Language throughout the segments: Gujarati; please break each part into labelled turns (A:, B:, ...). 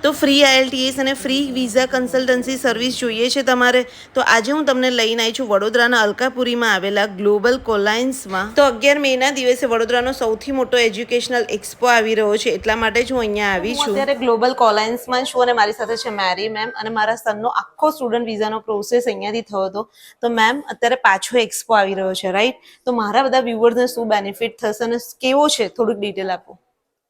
A: તો ફ્રી IELTS અને ફ્રી વિઝા કન્સલ્ટન્સી સર્વિસ જોઈએ છે તમારે, તો આજે હું તમને લઈને આવી છું વડોદરાના અલકાપુરીમાં આવેલા ગ્લોબલ કોલાયન્સમાં. તો 11 મેના દિવસે વડોદરાનો સૌથી મોટો એજ્યુકેશનલ એક્સપો આવી રહ્યો છે, એટલા માટે જ હું અહીંયા આવી છું. અત્યારે ગ્લોબલ કોલાયન્સમાં છું અને મારી સાથે છે મેરી મેમ, અને મારા સનનો આખો સ્ટુડન્ટ વિઝાનો પ્રોસેસ અહીંયાથી થયો હતો. તો મેમ, અત્યારે પાછો એક્સપો આવી રહ્યો છે, રાઈટ? તો મારા બધા વ્યુઅર્સને શું બેનિફિટ થશે અને કેવો છે, થોડુંક ડિટેલ આપો.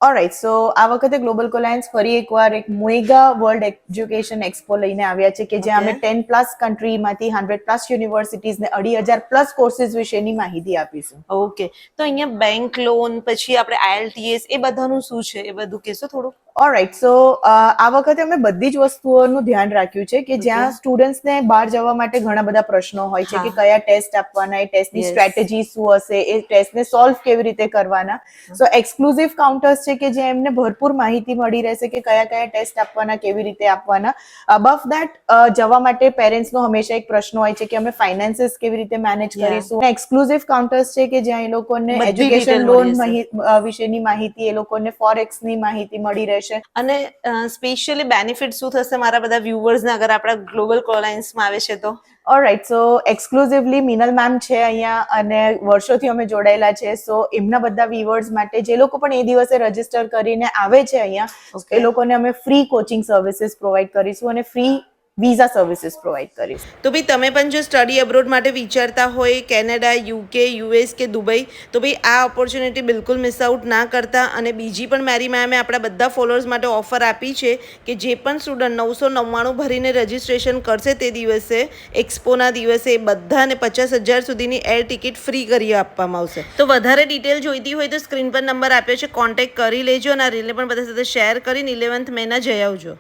B: ઓલરાઈટ, સો આ વખતે ગ્લોબલ કોલાયન્સ ફરી એકવાર એક મેગા વર્લ્ડ એજ્યુકેશન એક્સપો લઈને આવ્યા છે કે જ્યાં અમે 10+ કન્ટ્રીમાંથી 100+ યુનિવર્સિટીઝને 2,500+ કોર્સિસ વિશેની માહિતી આપીશું.
A: ઓકે, તો અહીંયા બેંક લોન, પછી આપણે IELTS, એ બધાનું શું છે, એ બધું કહેશો થોડું?
B: ઓલરાઈટ, સો આ વખતે અમે બધી જ વસ્તુઓનું ધ્યાન રાખ્યું છે કે જ્યાં સ્ટુડન્ટ્સને બહાર જવા માટે ઘણા બધા પ્રશ્નો હોય છે કે કયા ટેસ્ટ આપવાના, એ ટેસ્ટની સ્ટ્રેટેજી શું હશે, એ ટેસ્ટને સોલ્વ કેવી રીતે કરવાના. સો એક્સક્લુઝિવ કાઉન્ટર્સ છે કે જ્યાં એમને ભરપૂર માહિતી મળી રહેશે કે કયા કયા ટેસ્ટ આપવાના, કેવી રીતે આપવાના. અબવ દેટ, જવા માટે પેરેન્ટ્સનો હંમેશા એક પ્રશ્ન હોય છે કે અમે ફાઇનાન્સીસ કેવી રીતે મેનેજ કરીશું. એક્સક્લુઝિવ કાઉન્ટર્સ છે કે જ્યાં એ લોકોને એજ્યુકેશન લોન વિશેની માહિતી, એ લોકોને ફોરેક્સની માહિતી મળી રહેશે.
A: અને સ્પેશિયલી બેનિફિટ શું થશે મારા બધા વ્યુઅર્સને અગર આપણા ગ્લોબલ કોલાયન્સમાં આવે છે તો?
B: ઓલરાઈટ, સો એક્સક્લુઝિવલી મિનલ મેમ છે અહીંયા અને વર્ષોથી અમે જોડાયેલા છે. સો એમના બધા વ્યુઅર્સ માટે જે લોકો પણ એ દિવસે રજીસ્ટર કરીને આવે છે અહીંયા, એ લોકોને અમે ફ્રી કોચિંગ સર્વિસીસ પ્રોવાઈડ કરીશું અને ફ્રી વિઝા સર્વિસીસ પ્રોવાઈડ કરીશું.
A: તો ભાઈ તમે પણ જો સ્ટડી અબ્રોડ માટે વિચારતા હોય, કેનેડા, UK, US કે દુબઈ, તો ભાઈ આ ઓપોર્ચ્યુનિટી બિલકુલ મિસ આઉટ ના કરતા. અને બીજી પણ મેરી મેમે આપણા બધા ફોલોઅર્સ માટે ઓફર આપી છે કે જે પણ સ્ટુડન્ટ 999 ભરીને રજીસ્ટ્રેશન કરશે તે દિવસે, એક્સપોના દિવસે, બધાને 50,000 સુધીની એર ટિકિટ ફ્રી કરી આપવામાં આવશે. તો વધારે ડિટેલ જોઈતી હોય તો સ્ક્રીન પર નંબર આપ્યો છે, કોન્ટેક્ટ કરી લેજો અને આ રીલને પણ બધા સાથે શેર કરીને 11th મેના જઈ આવજો.